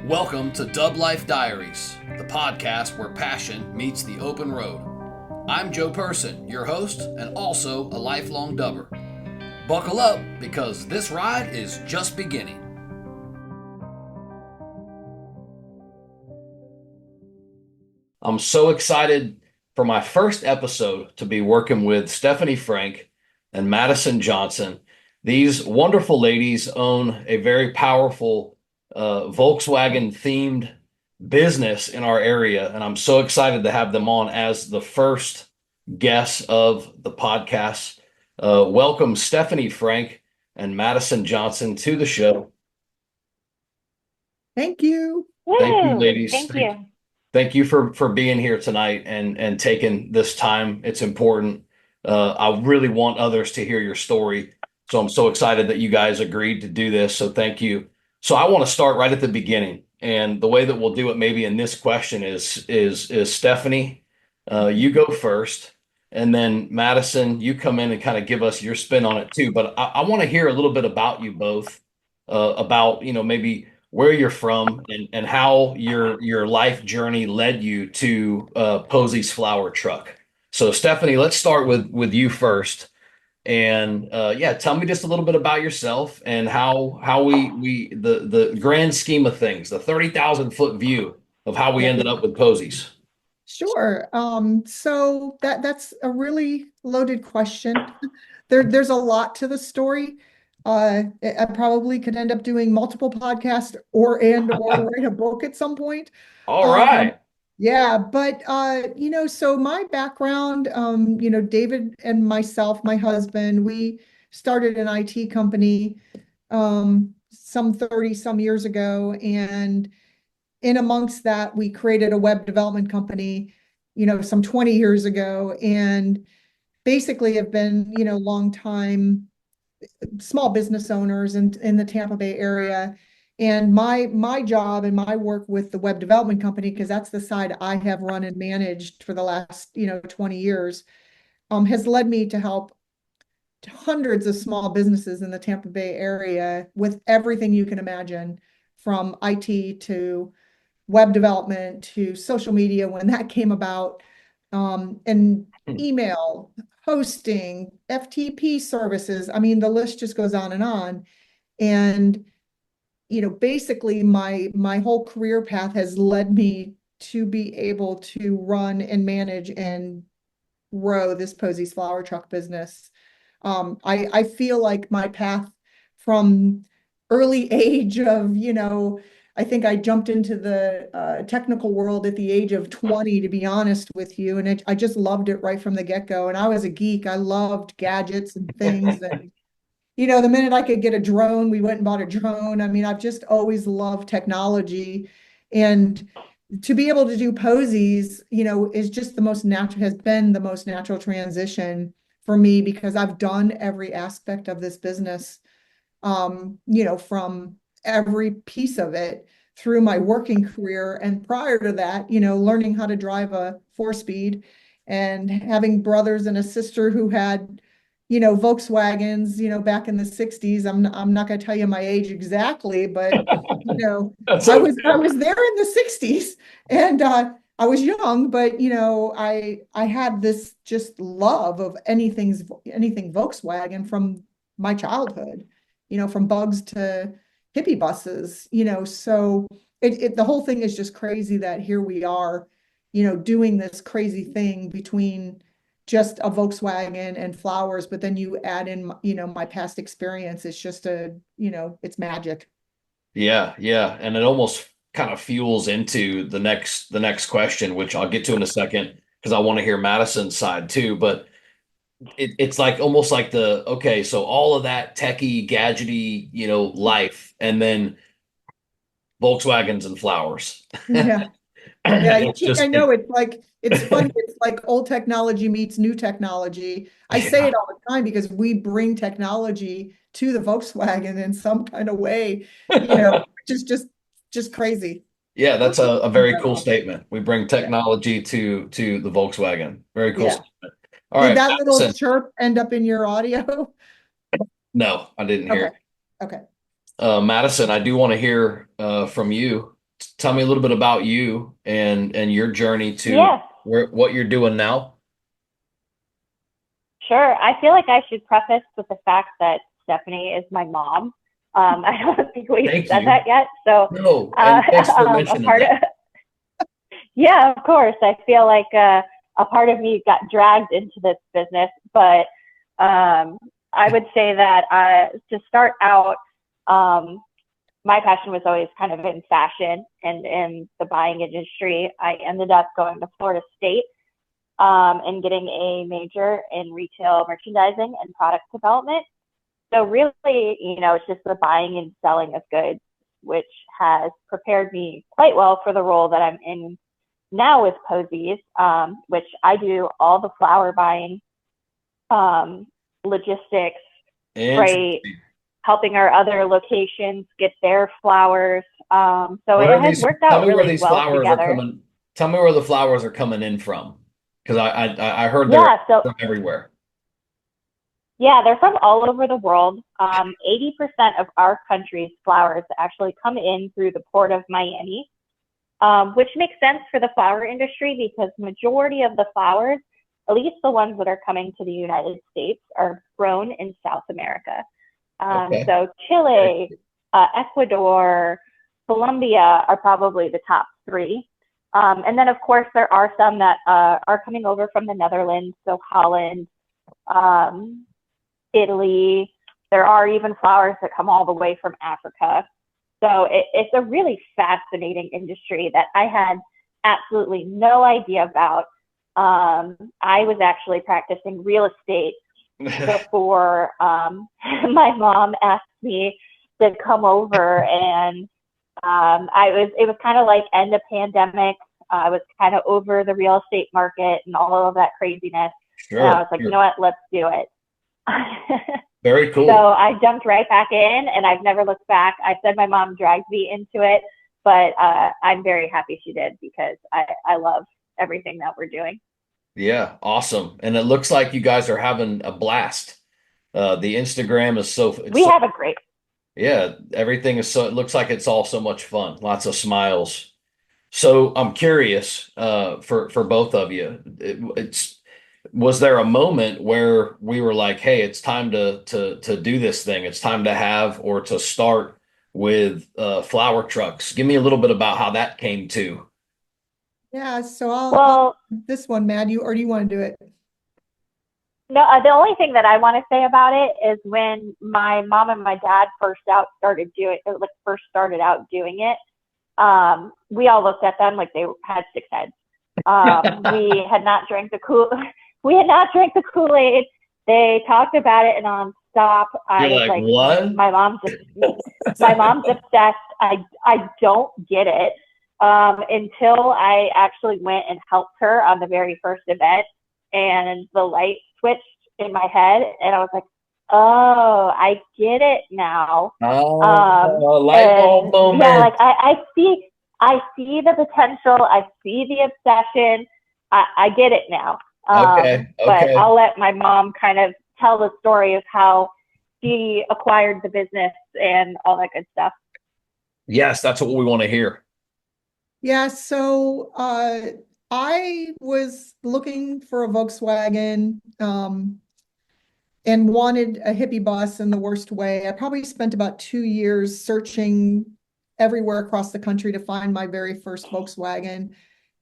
Welcome to Dub Life Diaries, the podcast where passion meets the open road. I'm Joe Person, your host and also a lifelong dubber. Buckle up because this ride is just beginning. I'm so excited for my first episode to be working with Stephanie Frank and Madison Johnson. These wonderful ladies own a very powerful Volkswagen themed business in our area, and I'm so excited to have them on as the first guests of the podcast. Welcome Stephanie Frank and Madison Johnson to the show. Thank you. Thank you, Woo! ladies. Thank you. Thank you for being here tonight and taking this time. It's important. I really want others to hear your story. So I'm so excited that you guys agreed to do this. So thank you. So I want to start right at the beginning. And the way that we'll do it maybe in this question is Stephanie, you go first. And then Madison, you come in and kind of give us your spin on it too. But I want to hear a little bit about you both, about, maybe where you're from and how your life journey led you to Posies Flower Truck. So Stephanie, let's start with you first. And yeah, tell me just a little bit about yourself and how we the grand scheme of things, the 30,000 foot view of how we Yeah, ended up with Posies. sure. So that's a really loaded question. There's a lot to the story. I probably could end up doing multiple podcasts or write a book at some point. All Um, right. yeah, but so my background, David and myself, my husband, we started an IT company some 30 some years ago, and in amongst that, we created a web development company, some 20 years ago, and basically have been, long time small business owners in the Tampa Bay area. And my job and my work with the web development company, because that's the side I have run and managed for the last, 20 years, has led me to help hundreds of small businesses in the Tampa Bay area with everything you can imagine, from IT to web development to social media when that came about, and email, hosting, FTP services. I mean, the list just goes on and on. And, basically my whole career path has led me to be able to run and manage and grow this Posies flower truck business. I feel like my path from early age of, I think I jumped into the technical world at the age of 20, to be honest with you. And I just loved it right from the get-go. And I was a geek. I loved gadgets and things. And, the minute I could get a drone, we went and bought a drone. I mean, I've just always loved technology. And to be able to do Posies, is just the most natural, has been the most natural transition for me, because I've done every aspect of this business, from every piece of it through my working career. And prior to that, learning how to drive a 4-speed and having brothers and a sister who had, Volkswagens, back in the 60s. I'm not going to tell you my age exactly, but, That's I was there in the 60s, and I was young, but I had this just love of anything Volkswagen from my childhood, from Bugs to hippie buses, so the whole thing is just crazy that here we are, doing this crazy thing between just a Volkswagen and flowers, but then you add in, my past experience. It's just it's magic. yeah. And it almost kind of fuels into the next question, which I'll get to in a second because I want to hear Madison's side too. But it's like almost like okay, so all of that techie, gadgety, life, and then Volkswagens and flowers. Yeah. Yeah, It's I just know, it's like, it's funny. It's like old technology meets new technology. I say yeah, it all the time because we bring technology to the Volkswagen in some kind of way, just crazy. yeah, that's a very cool statement. We bring Yeah. technology to the Volkswagen. Very cool Yeah. statement. All Did right, that little Madison. chirp end up in your audio? No, I didn't hear Okay. it. Okay. Madison, I do want to hear from you. tell me a little bit about you and your journey to Yeah, what you're doing now. sure. I feel like I should preface with the fact that Stephanie is my mom. I don't think we've Thank said you. that yet. So, No, uh, and thanks for a mentioning part of, that. yeah, of course, I feel like a part of me got dragged into this business, but I would say that to start out, um, my passion was always kind of in fashion and in the buying industry. I ended up going to Florida State and getting a major in retail merchandising and product development. So really, it's just the buying and selling of goods, which has prepared me quite well for the role that I'm in now with Posies, which I do all the flower buying, um, logistics, freight, Interesting. helping our other locations get their flowers. So Where it are has these? worked Tell out me where really these well flowers are together. coming. Tell me where the flowers are coming in from, because I heard they're Yeah, so from everywhere. yeah, they're from all over the world. 80% of our country's flowers actually come in through the port of Miami, which makes sense for the flower industry because majority of the flowers, at least the ones that are coming to the United States, are grown in South America. Okay. So Very Chile, Ecuador, Colombia are probably the top three. And then, of course, there are some that are coming over from the Netherlands, so Holland, um, Italy. There are even flowers that come all the way from Africa. So it's a really fascinating industry that I had absolutely no idea about. I was actually practicing real estate good. before my mom asked me to come over, and it was kind of like end of pandemic. I was kind of over the real estate market and all of that craziness, and I Sure, was like, you know sure. what, let's do it. Very So cool. I jumped right back in, and I've never looked back. I said my mom dragged me into it, but I'm very happy she did because I love everything that we're doing. Yeah, awesome. And it looks like you guys are having a blast. The Instagram is it's We so have a great. yeah, everything is so it looks like it's all so much fun. Lots of smiles. So I'm curious, for both of you. It's was there a moment where we were like, hey, it's time to do this thing. It's time to have or to start with flower trucks. Give me a little bit about how that came to. Yeah, so I'll Well, this one, Mad, you or do you want to do it? no, the only thing that I want to say about it is when my mom and my dad first started out doing it. We all looked at them like they had six heads. We had not drank the cool, we had not drank the Kool-Aid. They talked about it nonstop. I You're was like, like, what? my mom's obsessed. I don't get it. Until I actually went and helped her on the very first event, and the light switched in my head, and I was like, oh, I get it now. Light bulb And yeah, like moment. I see the potential. I see the obsession. I get it now. Okay, But okay. I'll let my mom kind of tell the story of how she acquired the business and all that good stuff. Yes, that's what we want to hear. Yeah, so I was looking for a Volkswagen and wanted a hippie bus in the worst way. I probably spent about 2 years searching everywhere across the country to find my very first Volkswagen.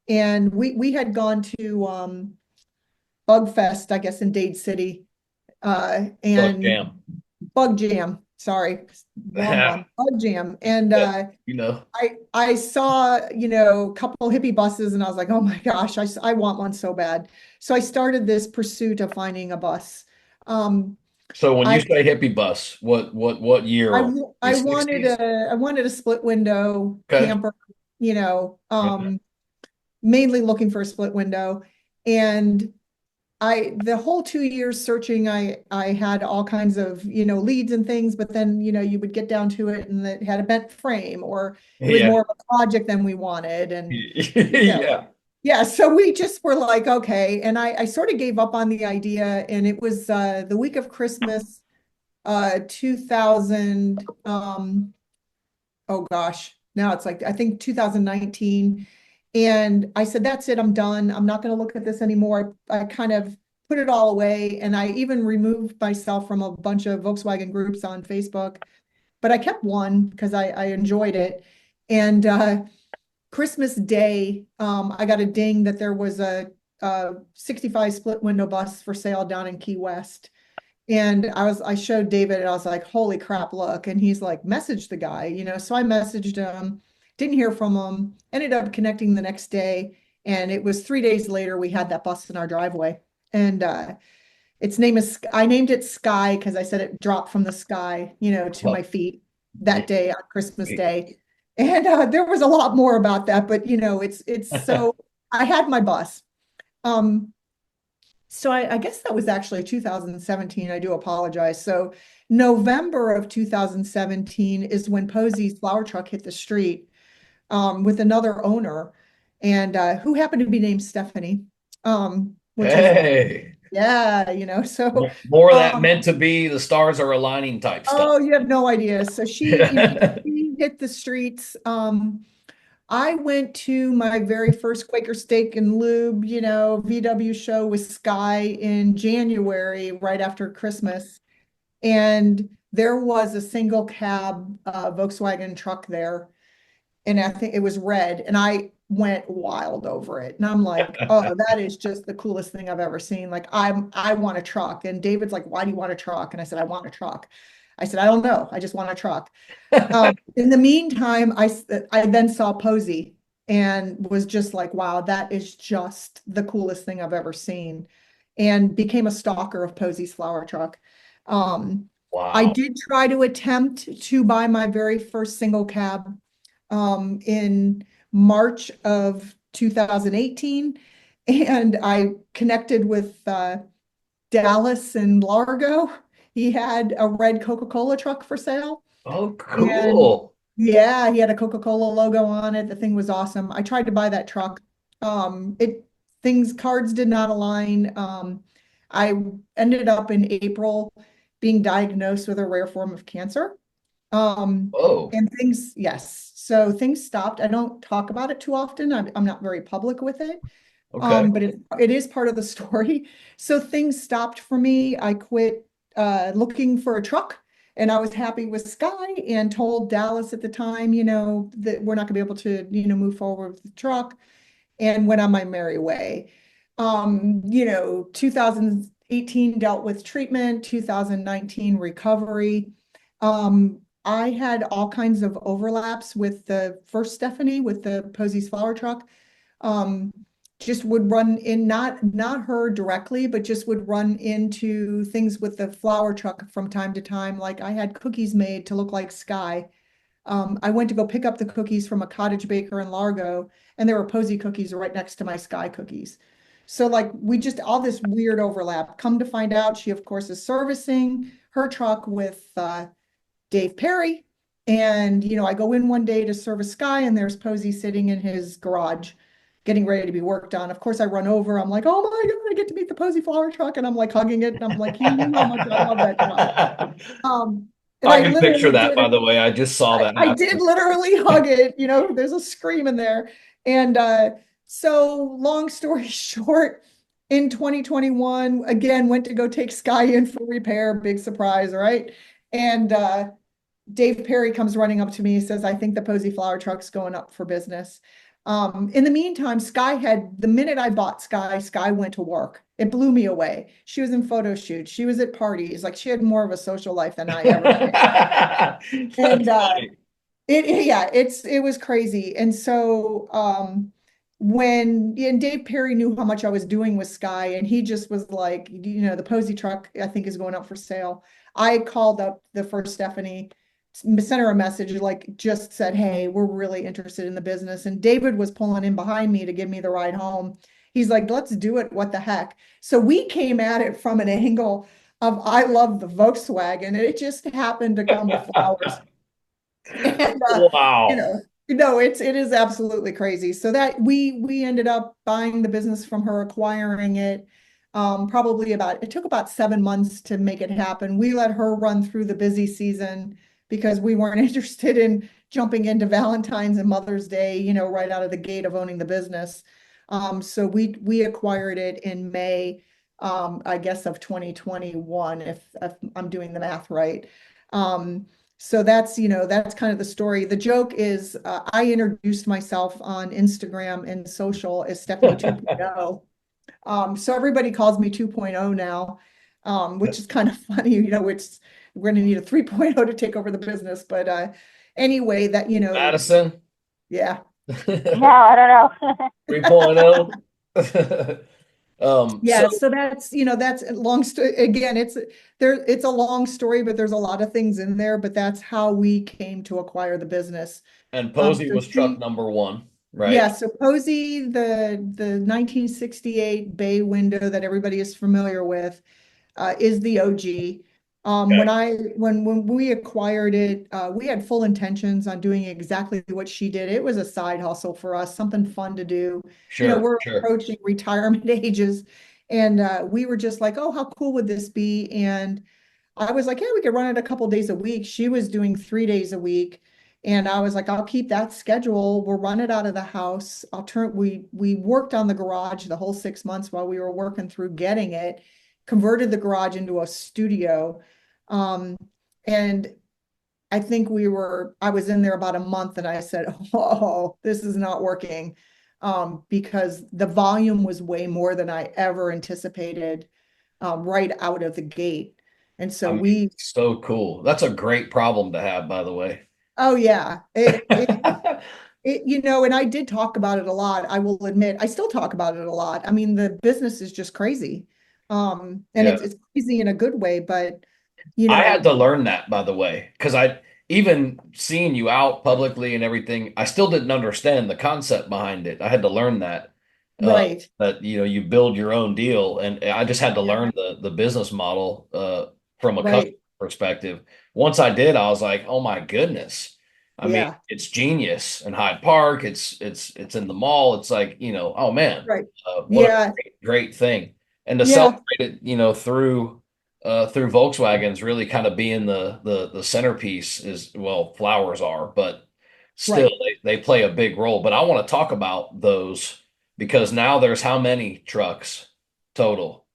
And we had gone to Bug Fest, I guess, in Dade City, Bug and jam. Bug Jam. Sorry, wrong one. Bug Jam. And Yeah, you know. I saw, a couple hippie buses, and I was like, oh my gosh, I want one so bad. So I started this pursuit of finding a bus. Um, So when you I say hippie bus, what year are we? I wanted 60s? a split window Okay. camper, Yeah. mainly looking for a split window. And the whole 2 years searching, I had all kinds of, leads and things, but then, you would get down to it and it had a bent frame, or it was Yeah. more of a project than we wanted. And, you know, Yeah. yeah, so we just were like, okay. And I sort of gave up on the idea. And it was the week of Christmas, 2000, oh gosh. Now it's like, I think 2019. And I said, that's it, I'm done. I'm not going to look at this anymore. I kind of put it all away. And I even removed myself from a bunch of Volkswagen groups on Facebook, but I kept one because I enjoyed it. And Christmas Day, I got a ding that there was a 65 split window bus for sale down in Key West. And I showed David and I was like, holy crap, look. And he's like, message the guy, So I messaged him, didn't hear from him, ended up connecting the next day. And it was 3 days later, we had that bus in our driveway. And its name is, I named it Sky because I said it dropped from the sky, to my Well, feet yeah. that day on Christmas Day. And there was a lot more about that, but it's so I had my bus. Um, so I guess that was actually 2017. I do apologize. So November of 2017 is when Posie's flower truck hit the street with another owner, and who happened to be named Stephanie, which is Hey, yeah, so more of that um, meant to be, the stars are aligning type stuff. oh, you have no idea. So she, she hit the streets. I went to my very first Quaker Steak and Lube, VW show with Sky in January, right after Christmas. And there was a single cab Volkswagen truck there. And I think it was red. And I went wild over it. And I'm like, oh, that is just the coolest thing I've ever seen. Like, I want a truck. And David's like, why do you want a truck? And I said, I want a truck. I said, I don't know. I just want a truck. In the meantime, I then saw Posey and was just like, wow, that is just the coolest thing I've ever seen, and became a stalker of Posey's flower truck. I Wow. did try to attempt to buy my very first single cab in March of 2018, and I connected with Dallas and Largo. He had a red Coca-Cola truck for sale. Oh, And cool. yeah, he had a Coca-Cola logo on it. The thing was awesome. I tried to buy that truck. It cards did not align. I ended up in April being diagnosed with a rare form of cancer. Um, Oh, and things, yes. So things stopped. I don't talk about it too often. I'm not very public with it. okay. But it is part of the story. So things stopped for me. I quit looking for a truck, and I was happy with Sky and told Dallas at the time, that we're not gonna be able to, move forward with the truck, and went on my merry way. 2018 dealt with treatment, 2019 recovery. I had all kinds of overlaps with the first Stephanie with the Posie's flower truck. Um, just would run in, not her directly, but just would run into things with the flower truck from time to time. Like I had cookies made to look like Sky. I went to go pick up the cookies from a cottage baker in Largo, and there were Posey cookies right next to my Sky cookies. So like we just all this weird overlap. Come to find out, she of course is servicing her truck with Dave Perry. And, I go in one day to service Sky, and there's Posey sitting in his garage getting ready to be worked on. Of course, I run over. I'm like, oh my God, I get to meet the Posey flower truck. And I'm like hugging it. And I'm like, you knew how much I love that truck. Um, and I I can picture literally that, did. by the way. I just saw that I did happen. literally hug it. There's a scream in there. And so, long story short, in 2021, again, went to go take Sky in for repair. Big surprise, right? And Dave Perry comes running up to me. He says, I think the Posey flower truck's going up for business. In the meantime, the minute I bought Sky went to work. It blew me away. She was in photo shoots. She was at parties. Like she had more of a social life than I ever did. And That's funny. yeah, it was crazy. And so and Dave Perry knew how much I was doing with Sky, and he just was like, the Posey truck I think is going up for sale. I called up the first Stephanie, sent her a message, like just said, hey, we're really interested in the business. And David was pulling in behind me to give me the ride home. He's like, let's do it. What the heck? So we came at it from an angle of I love the Volkswagen, and it just happened to come with flowers. And you Wow. know, no, it is absolutely crazy. So that we ended up buying the business from her, acquiring it. It took about 7 months to make it happen. We let her run through the busy season because we weren't interested in jumping into Valentine's and Mother's Day, right out of the gate of owning the business. So we acquired it in May, I guess of 2021, if I'm doing the math right. So that's kind of the story. The joke is, I introduced myself on Instagram and social as Stephanie 2.0. So everybody calls me 2.0 now, which is kind of funny, which we're going to need a 3.0 to take over the business. But anyway, Madison. yeah. No, I don't know. 3.0. Yeah, so that's a long story. Again, it's a long story, but there's a lot of things in there, but that's how we came to acquire the business. And Posey So was truck number one, right? yeah, so Posey, the 1968 bay window that everybody is familiar with, is the OG. Okay. When we acquired it, we had full intentions on doing exactly what she did. It was a side hustle for us, something fun to do. Sure, We're sure. approaching retirement ages, and we were just like, oh, how cool would this be? And I was like, yeah, we could run it a couple days a week. She was doing 3 days a week. And I was like, I'll keep that schedule. We'll run it out of the house. We worked on the garage the whole 6 months while we were working through getting it, converted the garage into a studio. And I think I was in there about a month and I said, oh, this is not working. Because the volume was way more than I ever anticipated, right out of the gate. And so I mean, so cool. That's a great problem to have, by the way. oh yeah, and I did talk about it a lot. I will admit, I still talk about it a lot. I mean, the business is just crazy. And Yeah. it's crazy in a good way, but I had to learn that, by the way, because I even seeing you out publicly and everything, I still didn't understand the concept behind it. I had to learn that right, that you build your own deal, and I just had to yeah, learn the business model from a customer right, perspective. Once I did, I was like, oh my goodness. I mean, yeah, it's genius in Hyde Park. It's in the mall. It's like, oh man, right, what a yeah, great thing. And to yeah, celebrate it, through Volkswagen's really kind of being the centerpiece is, well, flowers are, but still right. they play a big role. But I want to talk about those because now there's how many trucks total?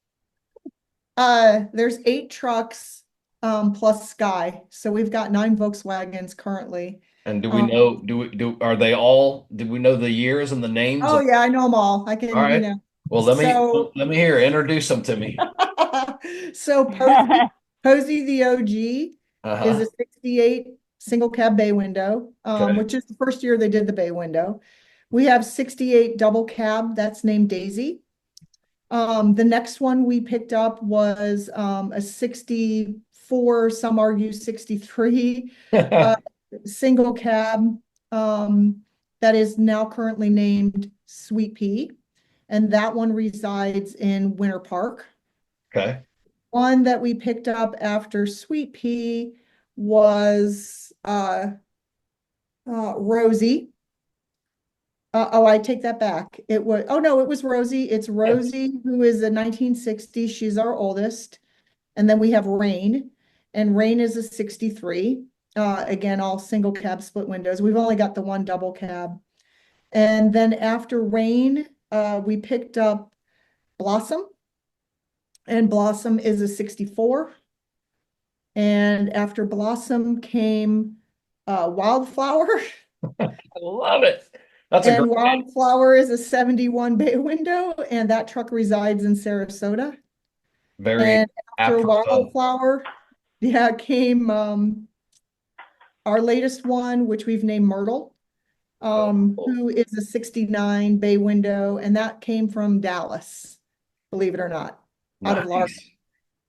There's 8 trucks, plus Sky, so we've got 9 Volkswagens currently. And do we Um, know, are they all, do we know the years and the names oh of, yeah, I know them all. I all can, right. Well, so. let me hear, introduce them to me. So Posey the OG is a Uh-huh. 68 single cab bay window, Okay. which is the first year they did the bay window. We have 68 double cab that's named Daisy. The next one we picked up was a 64, some argue 63, uh, single cab, that is now currently named Sweet Pea. And that one resides in Winter Park. Okay. One that we picked up after Sweet Pea was Rosie. Oh, I take that back. Oh no, it was Rosie. It's Rosie, who is a 1960. She's our oldest. And then we have Rain, and Rain is a 63. Again, all single cab split windows. We've only got the one double cab. And then after Rain, we picked up Blossom, and Blossom is a 64. And after Blossom came Wildflower, I love it. That's a and great name. Wildflower is a 71 bay window, and that truck resides in Sarasota. Very And after apropos. Wildflower, yeah, came our latest one, which we've named Myrtle, Oh, who is a 69 bay window, and that came from Dallas, believe it or not, out of Largo. nice.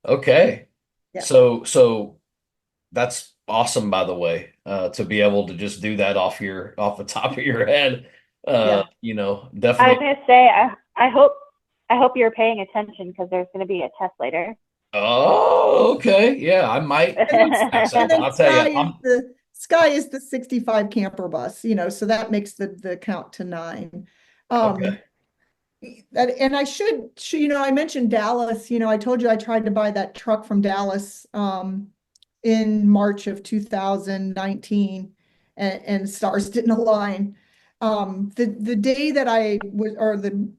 Okay. Yeah, So that's awesome, by the way, to be able to just do that off the top of your head. yeah. I was Definitely. gonna say, I hope you're paying attention because there's gonna be a test later. Oh, okay. Yeah, I might And then, pass that, and but then I'll tell you, Sky is the 65 camper bus, so that makes the count to 9. okay. Um, and I I mentioned Dallas, I told you I tried to buy that truck from Dallas, in March of 2019, and stars didn't align. The day that I was, or the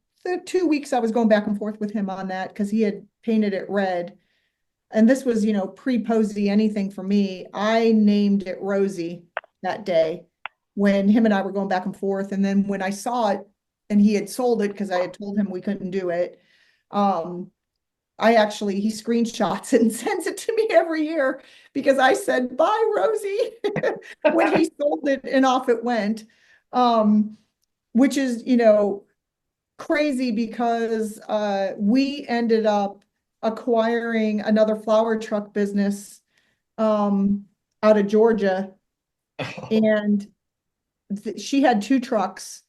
2 weeks I was going back and forth with him on that because he had painted it red. And this was, pre-Posey anything for me. I named it Rosie that day when him and I were going back and forth. And then when I saw it and he had sold it because I had told him we couldn't do it, um, he screenshots it and sends it to me every year because I said, bye, Rosie, when he sold it and off it went. Which is, crazy because we ended up acquiring another flower truck business out of Georgia, and she had 2 trucks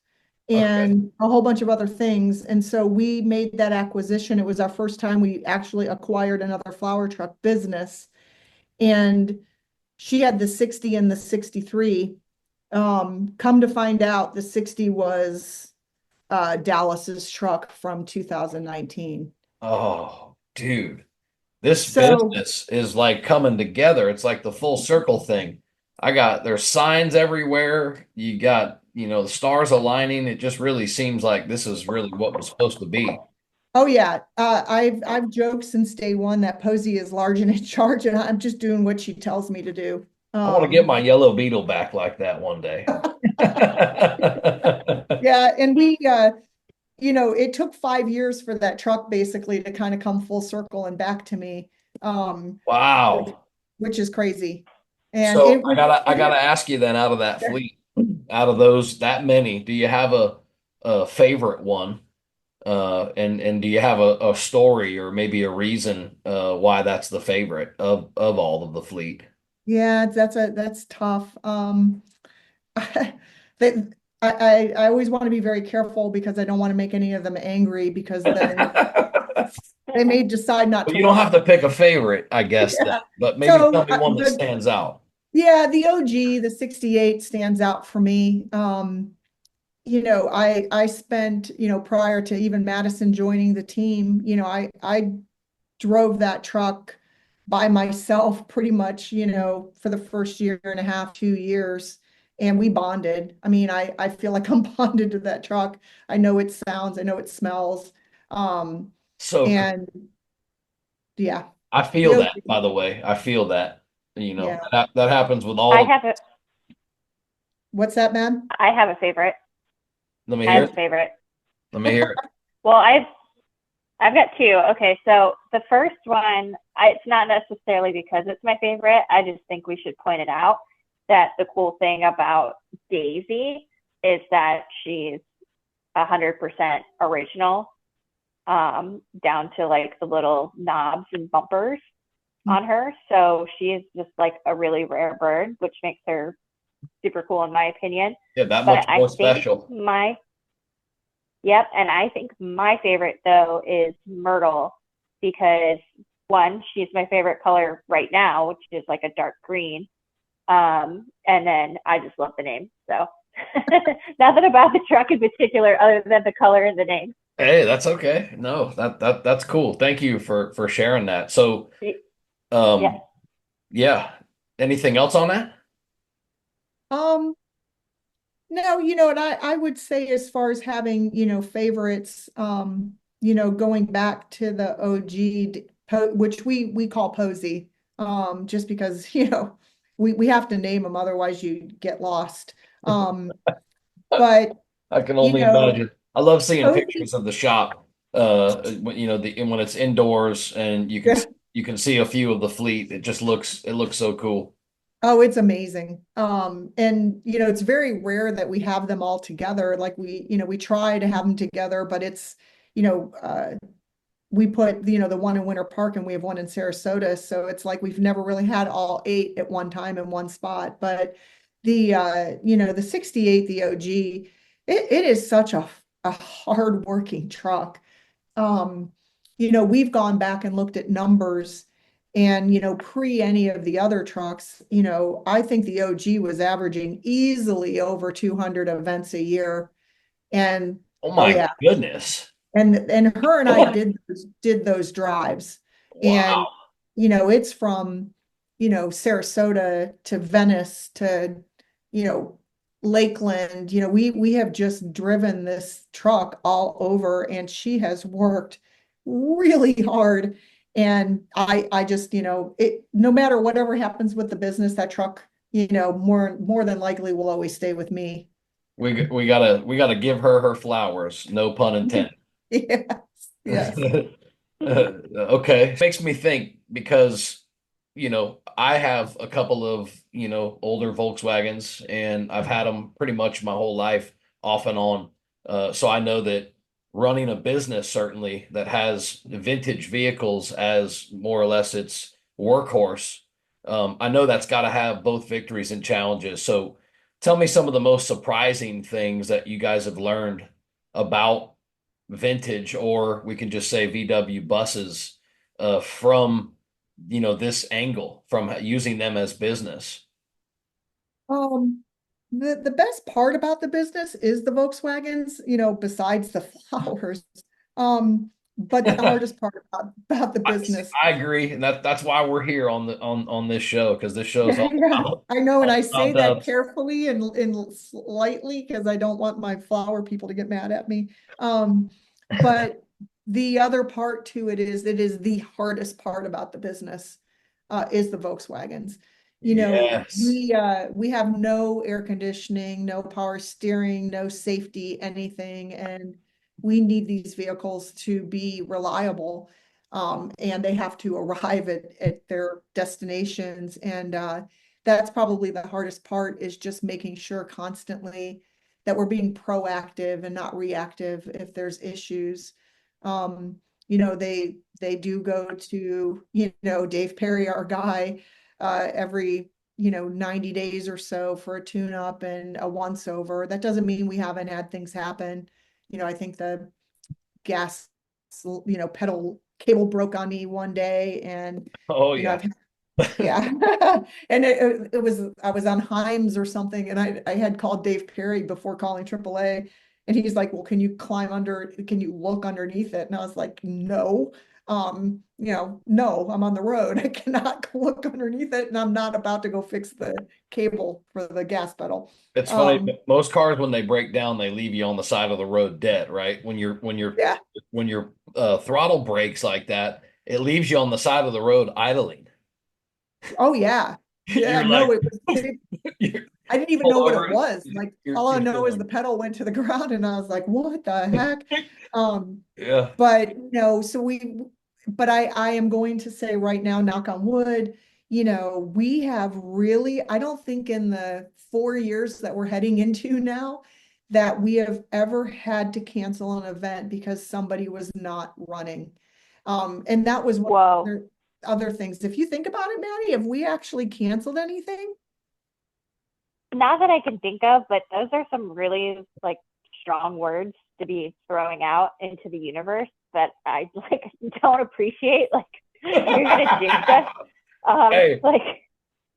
Okay. and a whole bunch of other things. And so we made that acquisition. It was our first time we actually acquired another flower truck business. And she had the 60 and the 63. Come to find out, the 60 was Dallas's truck from 2019. Oh, dude. This So, business is like coming together. It's like the full circle thing. There's signs everywhere. You got, the stars aligning. It just really seems like this is really what was supposed to be. oh yeah, I've joked since day one that Posey is large and in charge, and I'm just doing what she tells me to do. I want to get my yellow beetle back like that one day. Yeah, and it took 5 years for that truck basically to kind of come full circle and back to me, which, Wow. which is crazy. And So it I was, gotta ask you then, out of that fleet, out of those that many, do you have a favorite one? And do you have a story or maybe a reason why that's the favorite of all of the fleet? yeah, that's tough. They, I always want to be very careful because I don't want to make any of them angry because then they may decide not Well, to you don't run. have to pick a favorite, I guess, then, Yeah. but maybe tell So, me one that stands out. yeah, the OG, the 68 stands out for me. I spent, prior to even Madison joining the team, I drove that truck by myself pretty much, for the first year and a half, 2 years. And we bonded. I mean, I feel like I'm bonded to that truck. I know it sounds, I know it smells. Um, So cool. and yeah, I feel the that, OG, by the way. I feel that, yeah. that happens with all I of. have a What's that, man? I have a favorite. Let me I hear have a it. favorite. Let me hear it. Well, I've got two. Okay, so the first one, it's not necessarily because it's my favorite. I just think we should point it out that the cool thing about Daisy is that she's 100% original, down to like the little knobs and bumpers on her. So she is just like a really rare bird, which makes her super cool in my opinion. Yeah, that But much I more think special. yep, and I think my favorite though is Myrtle because one, she's my favorite color right now, which is like a dark green. And then I just love the name. So nothing about the truck in particular other than the color and the name. Hey, that's okay. No, that's cool. Thank you for sharing that. So, Yeah. um, yeah. Anything else on that? Um, No, and I would say as far as having, favorites, going back to the OG, which we call Posey, just because, we have to name them, otherwise you get lost. Um, but, I can you only know, imagine. I love seeing Posey, pictures of the shop. When when it's indoors and you can see a few of the fleet. It looks so cool. oh, it's amazing. And, it's very rare that we have them all together. Like we try to have them together, but it's, you know, we put, the one in Winter Park and we have one in Sarasota. So it's like we've never really had all 8 at one time in one spot. But the 68, the OG, it is such a hard working truck. Um, we've gone back and looked at numbers and, pre any of the other trucks, I think the OG was averaging easily over 200 events a year. And Oh oh my yeah, goodness. and her and I did those drives. And Wow. it's from Sarasota to Venice to, Lakeland, we have just driven this truck all over, and she has worked really hard. And I just, no matter whatever happens with the business, that truck, more than likely will always stay with me. We gotta give her flowers. No pun intended. Yes, yes. Okay. Makes me think because, I have a couple of, older Volkswagens and I've had them pretty much my whole life off and on. So I know that running a business certainly that has vintage vehicles as more or less its workhorse, I know that's got to have both victories and challenges. So tell me some of the most surprising things that you guys have learned about vintage, or we can just say VW buses, from this angle, from using them as business. Um, the best part about the business is the Volkswagens, besides the flowers. But the hardest part about the business. I agree, and that's why we're here on this show, because this show is Yeah, yeah, I know, and I all say about that carefully and slightly because I don't want my flower people to get mad at me. But the other part to it is the hardest part about the business, is the Volkswagens. Yes. We have no air conditioning, no power steering, no safety, anything, and we need these vehicles to be reliable. And they have to arrive at their destinations. And that's probably the hardest part, is just making sure constantly that we're being proactive and not reactive if there's issues. Um, they do go to, Dave Perry, our guy, every, 90 days or so for a tune-up and a once-over. That doesn't mean we haven't had things happen. I think the gas, pedal cable broke on me one day, and Oh I've yeah. had, yeah. And it was, I was on Himes or something, and I had called Dave Perry before calling AAA, and he's like, well, can you look underneath it? And I was like, no. No, I'm on the road. I cannot look underneath it, and I'm not about to go fix the cable for the gas pedal. It's funny, Um, but most cars when they break down, they leave you on the side of the road dead, right? yeah. When your throttle breaks like that, it leaves you on the side of the road idling. Oh, yeah. Yeah, You're no, like, it was, you I didn't even pull know what it over, was. Like, all I you're know is the feeling, pedal went to the ground, and I was like, what the heck? Um, yeah. but but I am going to say right now, knock on wood, we have really, I don't think in the 4 years that we're heading into now, that we have ever had to cancel an event because somebody was not running. And that was one of Whoa. the other things. If you think about it, Maddie, have we actually canceled anything? Not that I can think of, but those are some really like strong words to be throwing out into the universe that I like don't appreciate. Like you're gonna jinx us. Hey, Like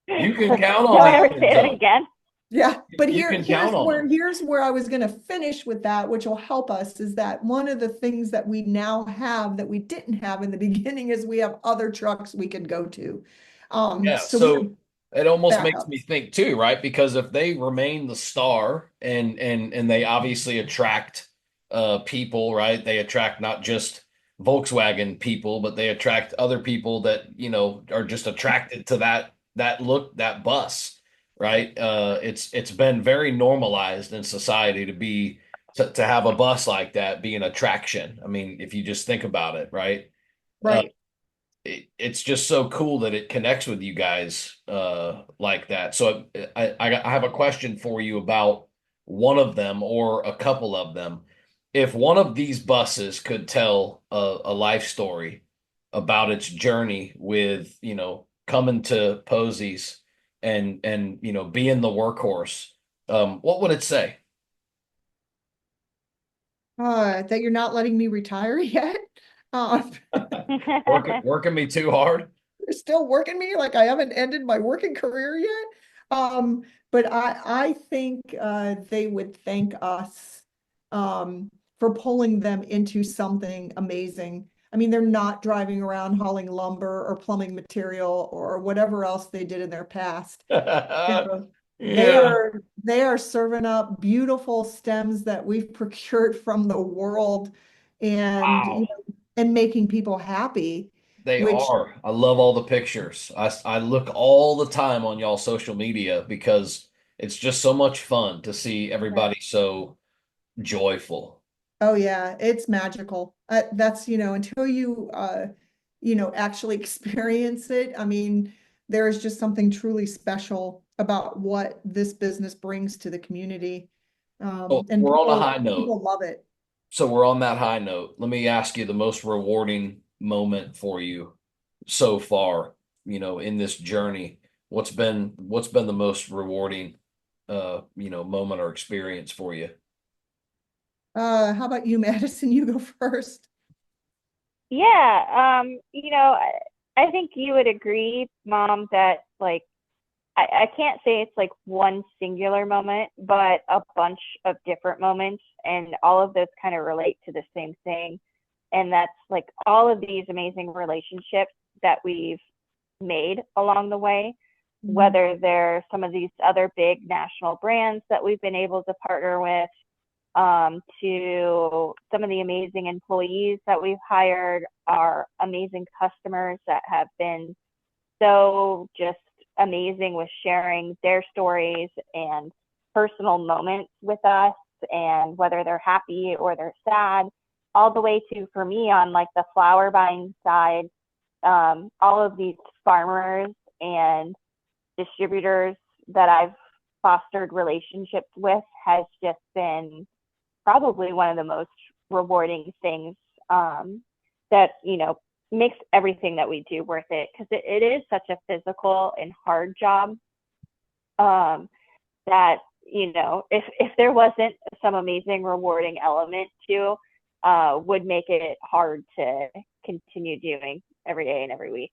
you can count on don't it, ever say that Enzo. again. Yeah, but You can count on them. here's where I was going to finish with that, which will help us, is that one of the things that we now have that we didn't have in the beginning is we have other trucks we can go to. Yeah, So we have so it almost makes me backups. think too, right? Because if they remain the star and they obviously attract people, right? They attract not just Volkswagen people, but they attract other people that, are just attracted to that look, that bus, right? It's been very normalized in society to have a bus like that be an attraction. I mean, if you just think about it, right? Uh, Right. it's just so cool that it connects with you guys like that. So I have a question for you about one of them or a couple of them. If one of these buses could tell a life story about its journey with, coming to Posies and being the workhorse, what would it say? That you're not letting me retire yet. Um, Working me too hard? You're still working me like I haven't ended my working career yet. But I think they would thank us for pulling them into something amazing. I mean, they're not driving around hauling lumber or plumbing material or whatever else they did in their past. So Yeah. they are serving up beautiful stems that we've procured from the world and Wow. and making people happy, They which are. I love all the pictures. I look all the time on y'all social media because it's just so much fun to see everybody so joyful. oh yeah, it's magical. That's, until you actually experience it. I mean, there is just something truly special about what this business brings to the community. So And we're on a high people note. love it. So we're on that high note. Let me ask you the most rewarding moment for you so far, in this journey. What's been the most rewarding moment or experience for you? How about you, Madison? You go first. Yeah, I think you would agree, Mom, that like I can't say it's like one singular moment, but a bunch of different moments, and all of those kind of relate to the same thing. And that's like all of these amazing relationships that we've made along the way, Mhm. whether they're some of these other big national brands that we've been able to partner with, to some of the amazing employees that we've hired, our amazing customers that have been so just amazing with sharing their stories and personal moments with us, and whether they're happy or they're sad, all the way to, for me, on like the flower buying side, all of these farmers and distributors that I've fostered relationships with has just been probably one of the most rewarding things, that makes everything that we do worth it, because it is such a physical and hard job, um, that if there wasn't some amazing rewarding element to, would make it hard to continue doing every day and every week.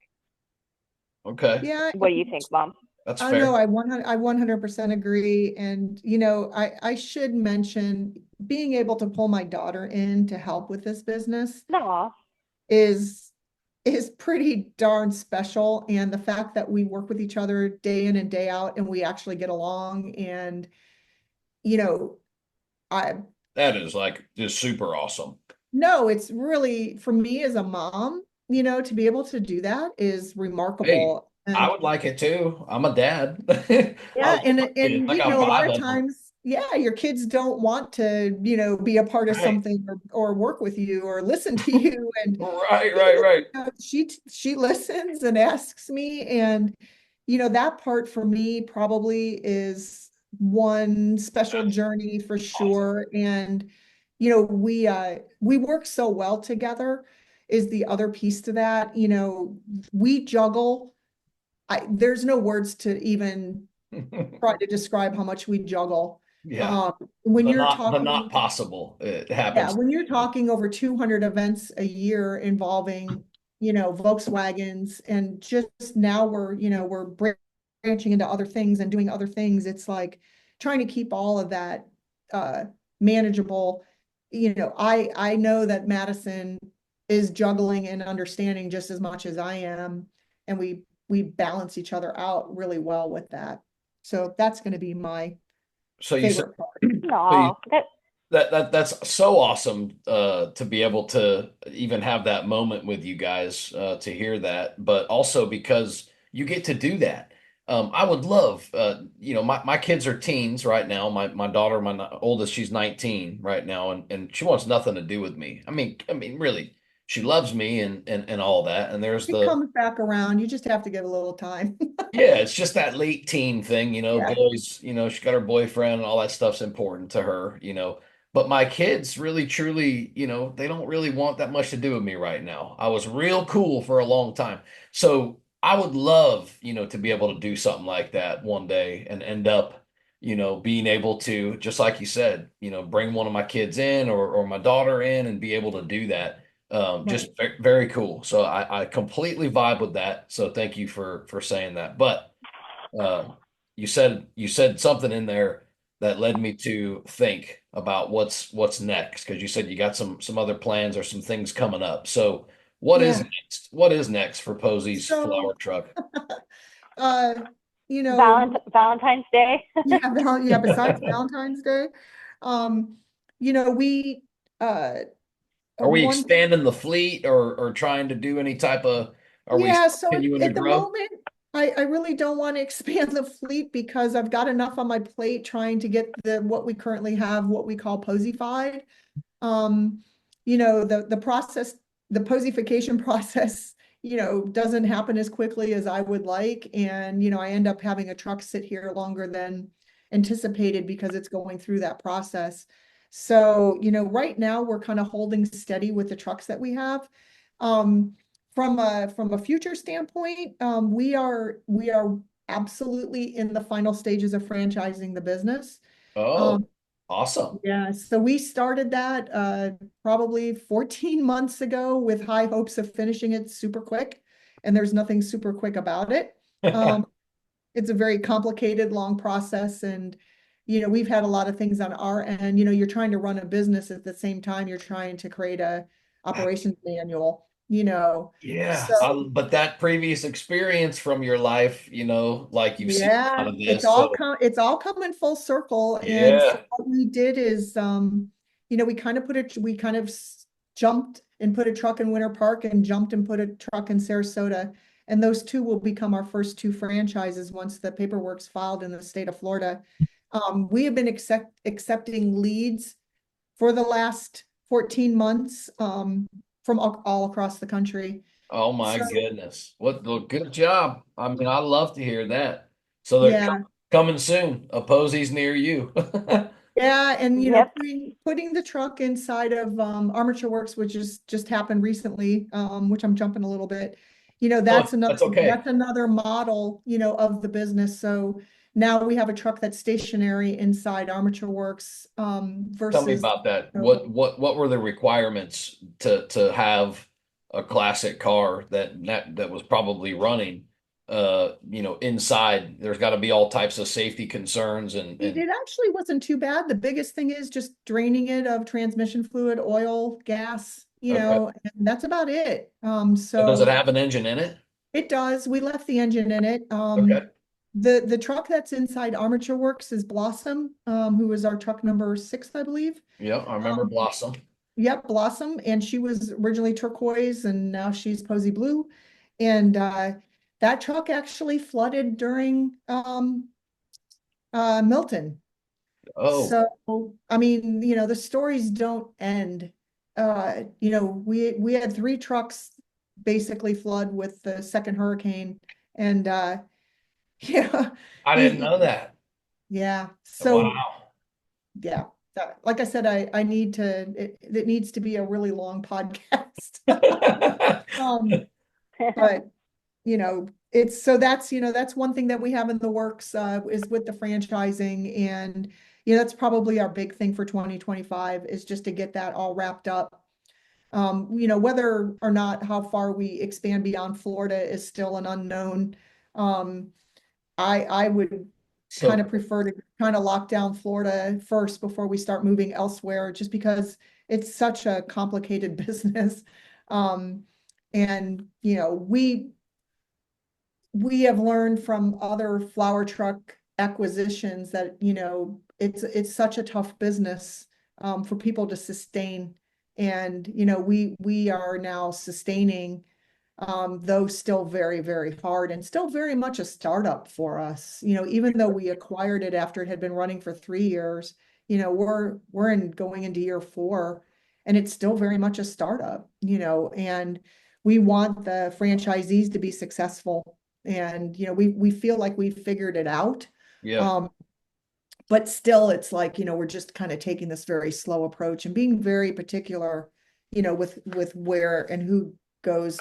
Okay, Yeah, What do you think, Mom? that's I know fair. I 100% agree. And, I should mention being able to pull my daughter in to help with this business No. is is pretty darn special. And the fact that we work with each other day in and day out and we actually get along and, you know, I That is like just super awesome. no, it's really for me as a mom, to be able to do that is Hey, remarkable. I And would like it too. I'm a dad. I yeah, love and my kids. I a got lot five of of them. times, yeah, your kids don't want to, be a part of Right, something or work with you or listen to you. And right, right, right. she listens and asks me, and that part for me probably is one special That's journey for awesome. sure. And we work so well together is the other piece to that. We juggle. There's no words to even try to describe how much we juggle. Yeah, Um, when the you're not talking, possible. It yeah, happens. when you're talking over 200 events a year involving, Volkswagens, and just now we're branching into other things and doing other things. It's like trying to keep all of that uh, manageable. I know that Madison is juggling and understanding just as much as I am, and we balance each other out really well with that. So that's going to be my So you said favorite part. so you No. That that's so awesome to be able to even have that moment with you guys to hear that, but also because you get to do that. I would love my kids are teens right now. My daughter, oldest, she's 19 right now, and she wants nothing to do with me. I mean really, she loves me and all that. And there's It the comes back around. You just have to give a little time. yeah, it's just that late teen thing, Yeah. boys, she's got her boyfriend and all that stuff's important to her, But my kids really, truly, they don't really want that much to do with me right now. I was real cool for a long time. So I would love, to be able to do something like that one day and end up, being able to, just like you said, bring one of my kids in or my daughter in and be able to do that. Just Right. very cool. So I completely vibe with that. So thank you for saying that. But uh, you said something in there that led me to think about what's next because you said you got some other plans or some things coming up. So What is Yeah. next? What is next for Posey's So, flower truck? uh, you know, Valentine's Day. yeah, besides Valentine's Day, um, we, uh, Are we one thing, expanding the fleet or trying to do any type of, are we yeah, so continuing to at the grow? moment, I really don't want to expand the fleet because I've got enough on my plate trying to get what we currently have, what we call posified. Um, the process, the posification process, doesn't happen as quickly as I would like. And, I end up having a truck sit here longer than anticipated because it's going through that process. So, right now we're kind of holding steady with the trucks that we have. Um, from a future standpoint, we are absolutely in the final stages of franchising the business. Oh, Um, awesome. yeah, so we started that probably 14 months ago with high hopes of finishing it super quick, and there's nothing super quick about it. Um, it's a very complicated, long process, and we've had a lot of things on our end. You're trying to run a business at the same time you're trying to create a operations manual, Yeah, so but that previous experience from your life, like you've seen a lot yeah, of this. So it's all coming full circle. And so yeah. what we did is we kind of jumped and put a truck in Winter Park and jumped and put a truck in Sarasota. And those two will become our first two franchises once the paperwork's filed in the state of Florida. We have been accepting leads for the last 14 months from all across the country. Oh my So goodness. Well, good job. I mean, I love to hear that. So they're yeah. coming soon. A Posey's near you. Yeah, and Yep. putting the truck inside of Armature Works, which is just happened recently, which I'm jumping a little bit. Oh, That's another that's okay. model, of the business. So now we have a truck that's stationary inside Armature Works, Tell me versus about that. you know, What were the requirements to have a classic car that was probably running inside? There's got to be all types of safety concerns and it actually wasn't too bad. The biggest thing is just draining it of transmission fluid, oil, gas, okay. and that's about it. So does it So have an engine in it? it does. We left the engine in it. Okay. The truck that's inside Armature Works is Blossom, who is our truck number 6, I believe. Yeah, I remember Um, Blossom. yep, Blossom, and she was originally turquoise, and now she's Posy Blue. And that truck actually flooded during Milton. Oh, So, I mean, the stories don't end. We had 3 trucks basically flood with the second hurricane, and yeah, I didn't know that. yeah. So Wow. yeah, like I said, I need to. It needs to be a really long podcast. Um, but it's so that's one thing that we have in the works is with the franchising, and that's probably our big thing for 2025 is just to get that all wrapped up. Whether or not how far we expand beyond Florida is still an unknown. Um, I would kind So of prefer to kind of lock down Florida first before we start moving elsewhere, just because it's such a complicated business. Um, and we have learned from other flower truck acquisitions that, it's such a tough business for people to sustain. And, we are now sustaining, though still very, very hard and still very much a startup for us. Even though we acquired it after it had been running for 3 years, we're going into year 4, and it's still very much a startup, and we want the franchisees to be successful. And, we feel like we've figured it out. yeah, Um, but still, it's like, we're just kind of taking this very slow approach and being very particular, with where and who goes,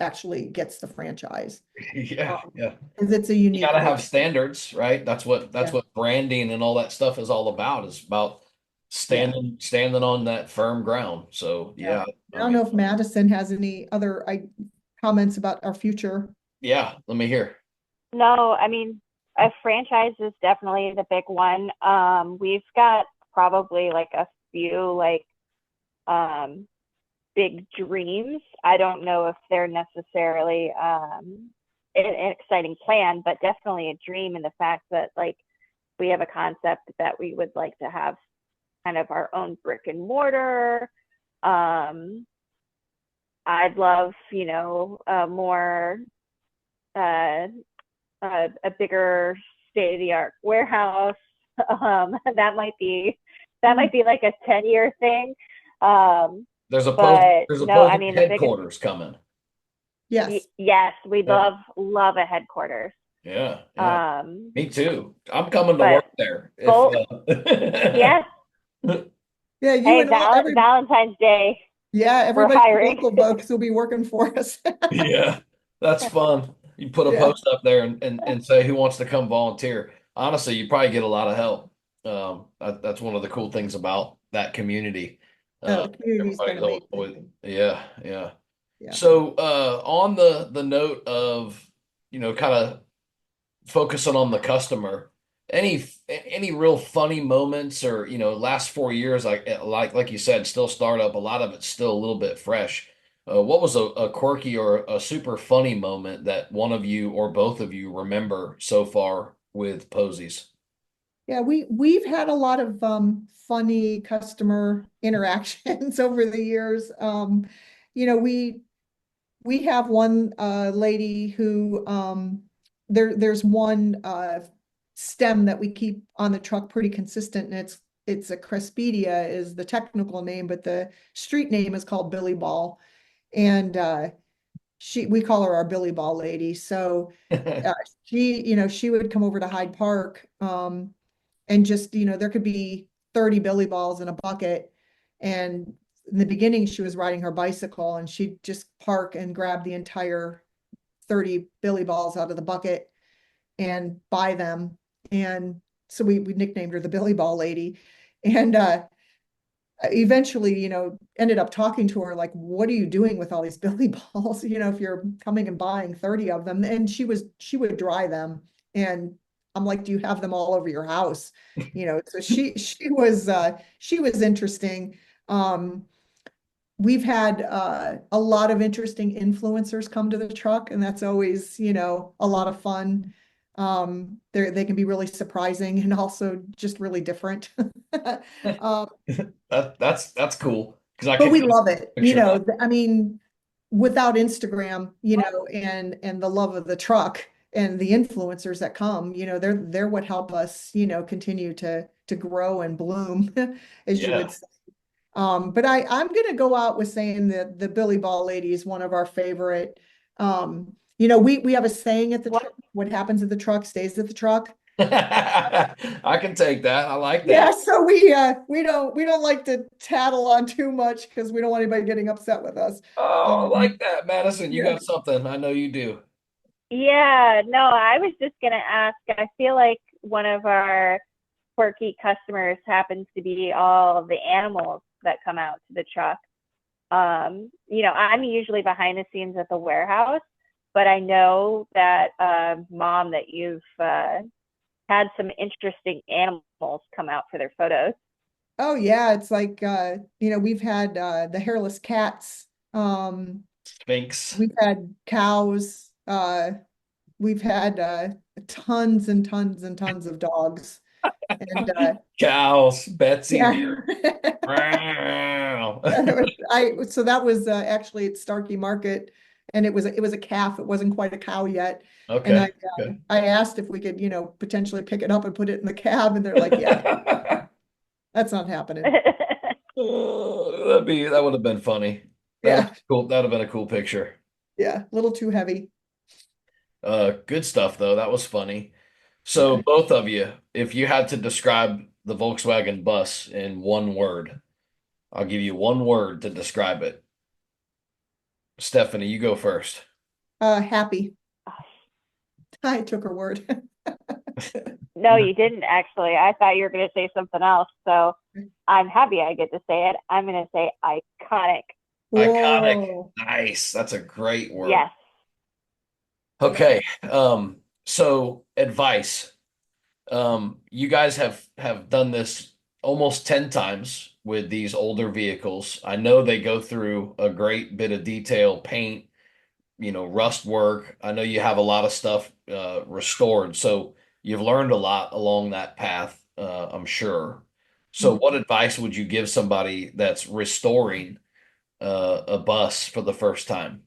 actually gets the franchise. yeah, Um, yeah. because it's a You unique gotta way. have standards, right? That's Yeah, what branding and all that stuff is all about. It's about yeah, standing on that firm ground. So yeah. yeah, I I don't mean, know if Madison has any other comments about our future. yeah, let me hear. No, I mean, a franchise is definitely the big one. We've got probably like a few um big dreams. I don't know if they're necessarily an exciting plan, but definitely a dream in the fact that like we have a concept that we would like to have kind of our own brick and mortar. I'd love, more uh, a bigger state of the art warehouse. That might be like a 10-year thing. But There's a no, I Posies mean the biggest. headquarters coming. Yes. Yes, we'd Yeah. love a headquarters. Yeah. Yeah. Um, Me too. I'm coming to but work there. If both, yes. Yeah, you Hey, and all every Valentine's Day, yeah, we're everybody hiring. local folks will be working for us. yeah, that's fun. You put a Yeah. post up there and say who wants to come volunteer. Honestly, you probably get a lot of help. That's one of the cool things about that community. Oh, the community's been Everybody's always, amazing. yeah, yeah. Yeah. So on the note of, kind of focusing on the customer, any real funny moments or, last 4 years, like you said, still startup, a lot of it's still a little bit fresh. What was a quirky or a super funny moment that one of you or both of you remember so far with Posies? Yeah, we've had a lot of funny customer interactions over the years. You know, we have one lady who there's one stem that we keep on the truck pretty consistent, and it's a Crespidia is the technical name, but the street name is called Billy Ball. And we call her our Billy Ball lady. So uh, she would come over to Hyde Park, and just, there could be 30 Billy Balls in a bucket. And in the beginning, she was riding her bicycle and she'd just park and grab the entire 30 Billy Balls out of the bucket and buy them. And so we nicknamed her the Billy Ball lady. And eventually, ended up talking to her like, what are you doing with all these Billy Balls? If you're coming and buying 30 of them. And she would dry them. And I'm like, do you have them all over your house? So she was interesting. Um, we've had a lot of interesting influencers come to the truck, and that's always, a lot of fun. They can be really surprising and also just really different. Um, That's cool because I but can we love it, picture that. I mean, without Instagram, and the love of the truck and the influencers that come, they're what help us, continue to grow and bloom, as you Yeah. would say. But I'm gonna go out with saying that the Billy Ball lady is one of our favorite. We have a saying at the What? truck, what happens at the truck stays at the truck. I can take that. I like Yeah, that. so we don't like to tattle on too much because we don't want anybody getting upset with us. Oh, I Um, like that, Madison. You yeah. got something. I know you do. Yeah, no, I was just gonna ask. I feel like one of our quirky customers happens to be all the animals that come out to the truck. I'm usually behind the scenes at the warehouse, but I know that mom that you've had some interesting animals come out for their photos. Oh yeah, it's like we've had the hairless cats. Sphinx. We've had cows. We've had tons and tons and tons of dogs. And Cows. Betsy. yeah. Wow. So that was actually at Starkey Market, and it was a calf. It wasn't quite a cow yet. And Okay. Okay. I asked if we could, potentially pick it up and put it in the cab, and they're like, yeah, that's not happening. That would have been funny. That'd Yeah, have cool. That'd have been a cool picture. yeah, a little too heavy. Good stuff though. That was funny. So Yeah. both of you, if you had to describe the Volkswagen bus in one word, I'll give you one word to describe it. Stephanie, you go first. Happy. I took her word. No, you didn't actually. I thought you were going to say something else. So I'm happy I get to say it. I'm going to say iconic. Iconic. Whoa. Nice. That's a great word. Yes. Yeah. Okay. So advice. You guys have done this almost 10 times. with these older vehicles. I know they go through a great bit of detail, paint, rust work. I know you have a lot of stuff restored, so you've learned a lot along that path, I'm sure. So, what advice would you give somebody that's restoring a bus for the first time?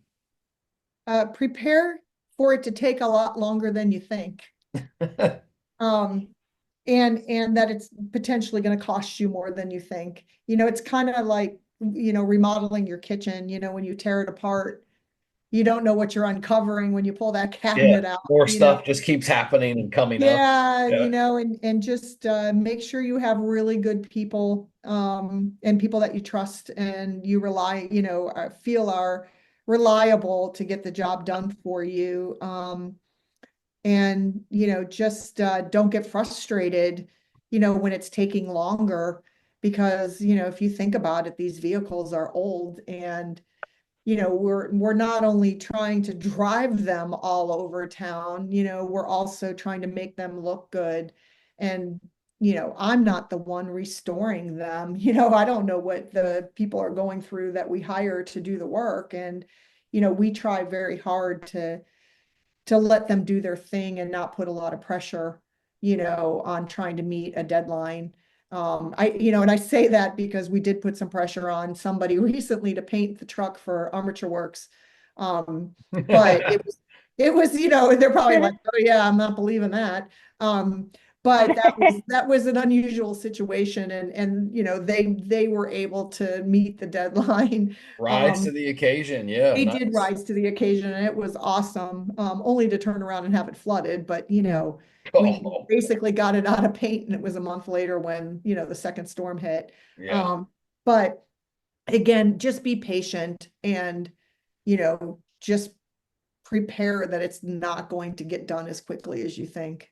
Prepare for it to take a lot longer than you think. Um, and that it's potentially going to cost you more than you think. It's kind of like, remodeling your kitchen, when you tear it apart, you don't know what you're uncovering when you pull that Yeah, cabinet out, more stuff just keeps happening and coming up. Yeah, Yeah. and just make sure you have really good people, and people that you trust and you rely, feel are reliable to get the job done for you. And just don't get frustrated, when it's taking longer, because if you think about it, these vehicles are old, and we're not only trying to drive them all over town, we're also trying to make them look good. And, I'm not the one restoring them. I don't know what the people are going through that we hire to do the work. And, we try very hard to let them do their thing and not put a lot of pressure, on trying to meet a deadline. And I say that because we did put some pressure on somebody recently to paint the truck for Armature Works. But it was, they're probably like, oh yeah, I'm not believing that. But that was an unusual situation, and they were able to meet the deadline. Rise to Um, the occasion. Yeah, they did nice. rise to the occasion, and it was awesome, only to turn around and have it flooded. But, we Oh, basically got it out of paint, and it was a month later when, the second storm hit. yeah. But again, just be patient and, just prepare that it's not going to get done as quickly as you think.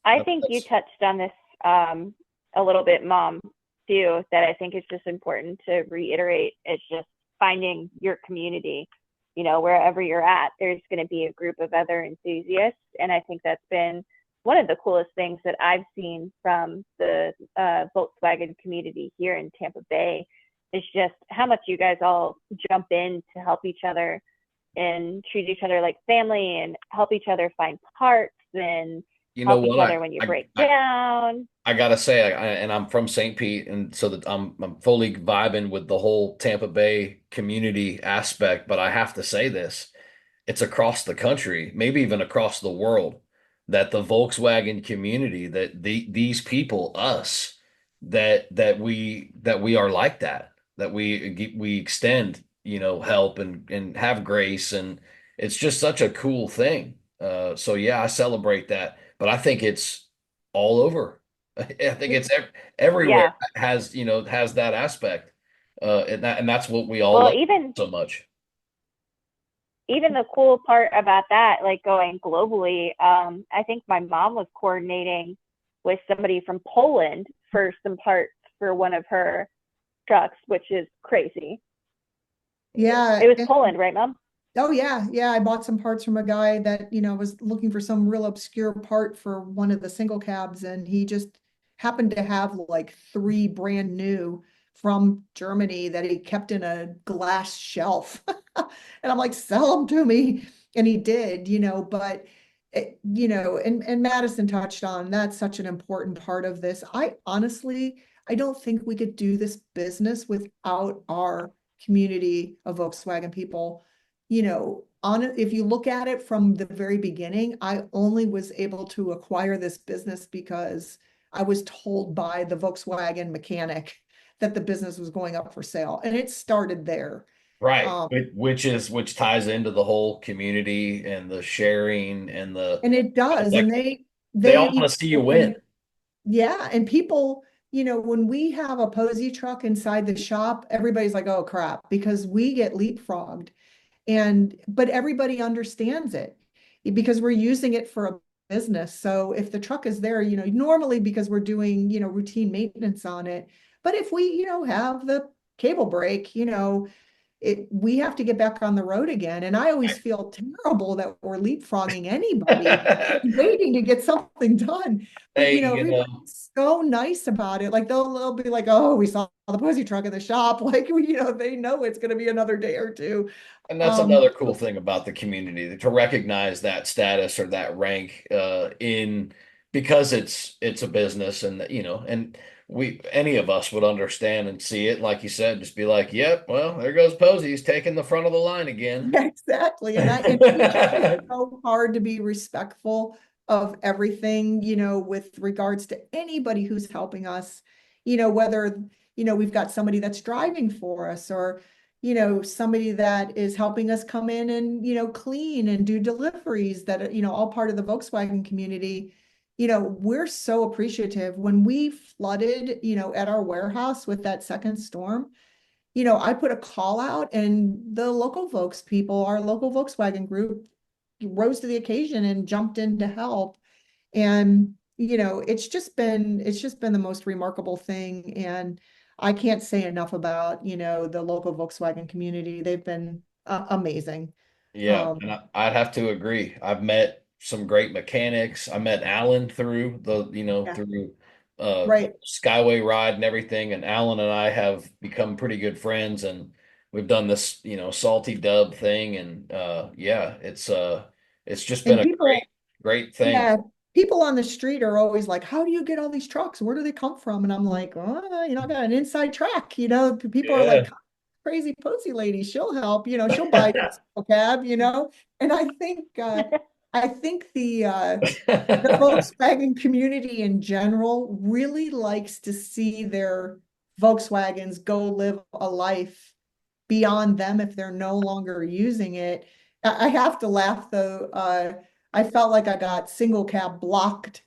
I think you That's touched on this a little bit, Mom, too, that I think is just important to reiterate. It's just finding your community. Wherever you're at, there's going to be a group of other enthusiasts. And I think that's been one of the coolest things that I've seen from the Volkswagen community here in Tampa Bay is just how much you guys all jump in to help each other and treat each other like family and help each other find parts and you know help each what other when you break down. I gotta say, and I'm from St. Pete, and so that I'm fully vibing with the whole Tampa Bay community aspect. But I have to say this: it's across the country, maybe even across the world, that the Volkswagen community, that these people, us, that we are like that, that we extend, help and have grace, and it's just such a cool thing. So yeah, I celebrate that, but I think it's all over. I think it's everywhere Yeah. has that aspect, and that's what we all Well, love even so much. even the cool part about that, like going globally, I think my mom was coordinating with somebody from Poland for some parts for one of her trucks, which is crazy. It Yeah. was Poland, right, Mom? Oh yeah, yeah. I bought some parts from a guy that, was looking for some real obscure part for one of the single cabs, and he just happened to have like three brand new from Germany that he kept in a glass shelf. And I'm like, sell them to me. And he did, but and Madison touched on that's such an important part of this. I don't think we could do this business without our community of Volkswagen people. If you look at it from the very beginning, I only was able to acquire this business because I was told by the Volkswagen mechanic that the business was going up for sale, and it started there. Right. Um, Which ties into the whole community and the sharing and and it does, like and they they they all want even to see you win. yeah, and people, when we have a Posey truck inside the shop, everybody's like, oh crap, because we get leapfrogged. But everybody understands it because we're using it for a business. So if the truck is there, normally because we're doing, routine maintenance on it. But if we, have the cable break, we have to get back on the road again. And I always feel terrible that we're leapfrogging anybody waiting to get something done. But Hey, everybody's so nice about it. Like they'll be like, oh, we saw the Posy truck in the shop. Like they know it's going to be another day or two. and that's another cool thing about the community to recognize that status or that rank in because it's a business and and we any of us would understand and see it like you said just be like yep well there goes Posey's taking the front of the line again. Exactly. And we try so hard to be respectful of everything, with regards to anybody who's helping us, whether, we've got somebody that's driving for us or, somebody that is helping us come in and, clean and do deliveries that are, all part of the Volkswagen community. We're so appreciative. When we flooded, at our warehouse with that second storm, I put a call out and the local Volks people, our local Volkswagen group, rose to the occasion and jumped in to help. And, it's just been the most remarkable thing. And I can't say enough about, the local Volkswagen community. They've been amazing. Yeah, Um, and I'd have to agree. I've met some great mechanics. I met Alan through yeah, through right. Skyway ride and everything. And Alan and I have become pretty good friends and we've done this, salty dub thing. And yeah, it's just been And a people, great thing. yeah, people on the street are always like, how do you get all these trucks? Where do they come from? And I'm like, oh, I got an inside track. People are Yeah. like, crazy Posy lady, she'll help, she'll buy a cab, And I think the Volkswagen community in general really likes to see their Volkswagens go live a life beyond them if they're no longer using it. I have to laugh though. I felt like I got single cab blocked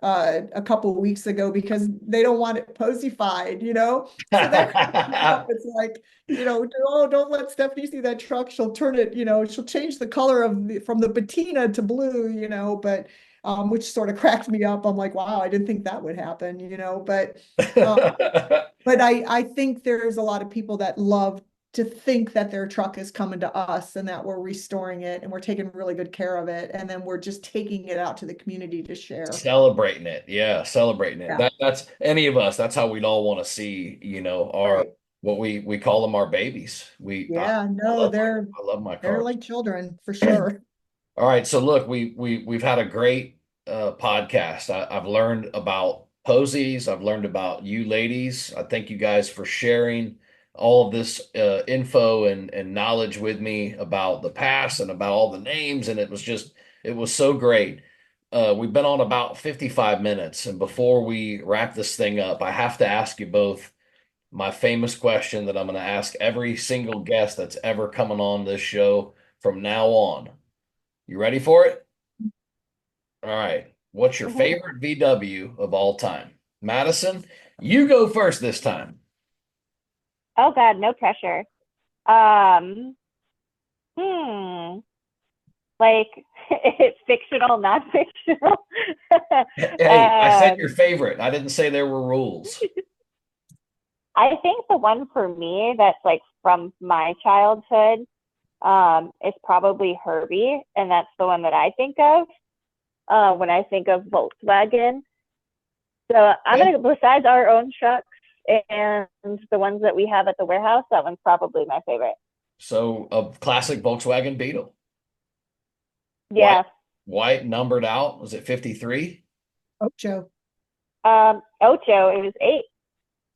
a couple of weeks ago because they don't want it posified. So that cracks me up. It's like, oh, don't let Stephanie see that truck. She'll turn it, she'll change the color from the patina to blue, but which sort of cracked me up. I'm like, wow, I didn't think that would happen. Um, but I think there's a lot of people that love to think that their truck is coming to us and that we're restoring it and we're taking really good care of it. And then we're just taking it out to the community to share. Celebrating it. Yeah, celebrating it. Yeah, That's any of us, that's how we'd all want to see, our right. what we call them our babies. Yeah, I no, love they're I love my they're cars. like children for sure. All right, so look, we've had a great podcast. I've learned about Posies. I've learned about you ladies. I thank you guys for sharing all of this info and knowledge with me about the past and about all the names. And it was so great. We've been on about 55 minutes, and before we wrap this thing up, I have to ask you both my famous question that I'm going to ask every single guest that's ever coming on this show from now on. You ready for it? All right. What's your Mhm. favorite VW of all time? Madison, you go first this time. Oh God, no pressure. Um, hmm, like it's fictional, not fictional. Hey, I said your um, favorite. I didn't say there were rules. I think the one for me that's like from my childhood is probably Herbie, and that's the one that I think of when I think of Volkswagen. So I'm Okay. gonna, besides our own trucks and the ones that we have at the warehouse, that one's probably my favorite. So a classic Volkswagen Beetle. White, Yeah. white numbered out. Was it 53? Ocho. Ocho, it was eight.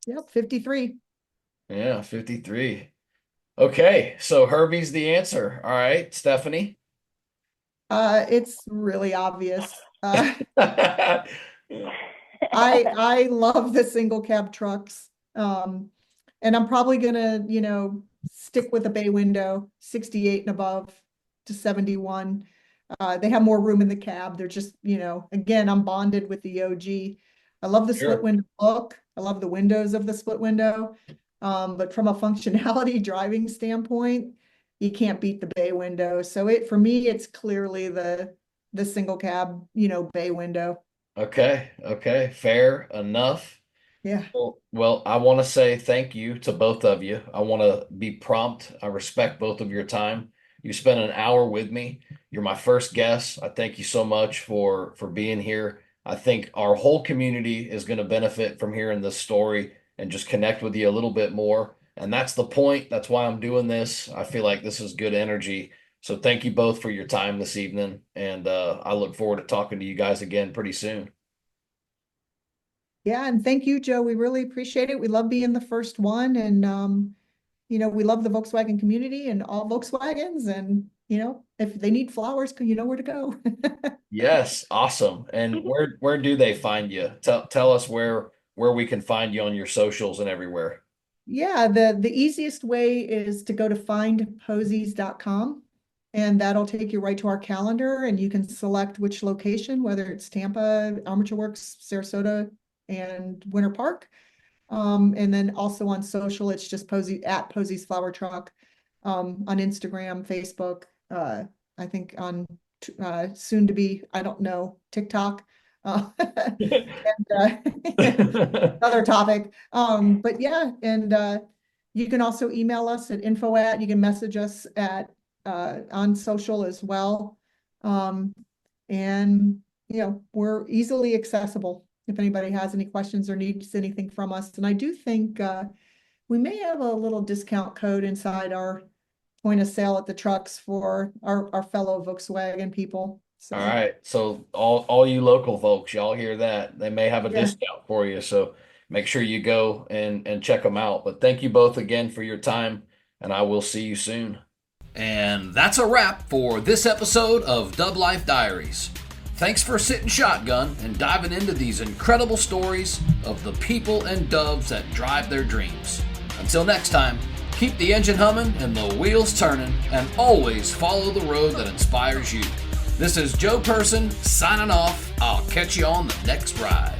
Yep, 53. Yeah, 53. Okay, so Herbie's the answer. All right, Stephanie. It's really obvious. I love the single cab trucks. And I'm probably gonna, stick with the bay window, 68 and above to 71. They have more room in the cab. They're just, again, I'm bonded with the OG. I love the split Sure. window look. I love the windows of the split window. But from a functionality driving standpoint, you can't beat the bay window. So for me, it's clearly the single cab, bay window. Okay, okay, fair enough. Yeah. Well, I want to say thank you to both of you. I want to be prompt. I respect both of your time. You spent an hour with me. You're my first guest. I thank you so much for being here. I think our whole community is going to benefit from hearing this story and just connect with you a little bit more. And that's the point. That's why I'm doing this. I feel like this is good energy. So thank you both for your time this evening. And I look forward to talking to you guys again pretty soon. Yeah, and thank you, Joe. We really appreciate it. We love being the first one, and we love the Volkswagen community and all Volkswagens, and if they need flowers, you know where to go. Yes, awesome. And where do they find you? Tell us where we can find you on your socials and everywhere. Yeah, the easiest way is to go to findposies.com, and that'll take you right to our calendar, and you can select which location, whether it's Tampa, Armature Works, Sarasota, and Winter Park. And then also on social, it's just Posies Flower Truck, on Instagram, Facebook, I think on soon to be, I don't know, TikTok. And another topic. But yeah, and you can also email us at you can message us at on social as well. Um, and we're easily accessible if anybody has any questions or needs anything from us. And I do think we may have a little discount code inside our point of sale at the trucks for our fellow Volkswagen people. All So right. So all you local folks, y'all hear that? They may have a yeah. discount for you. So make sure you go and check them out. But thank you both again for your time, and I will see you soon. And that's a wrap for this episode of Dub Life Diaries. Thanks for sitting shotgun and diving into these incredible stories of the people and doves that drive their dreams. Until next time, keep the engine humming and the wheels turning, and always follow the road that inspires you. This is Joe Person signing off. I'll catch you on the next ride.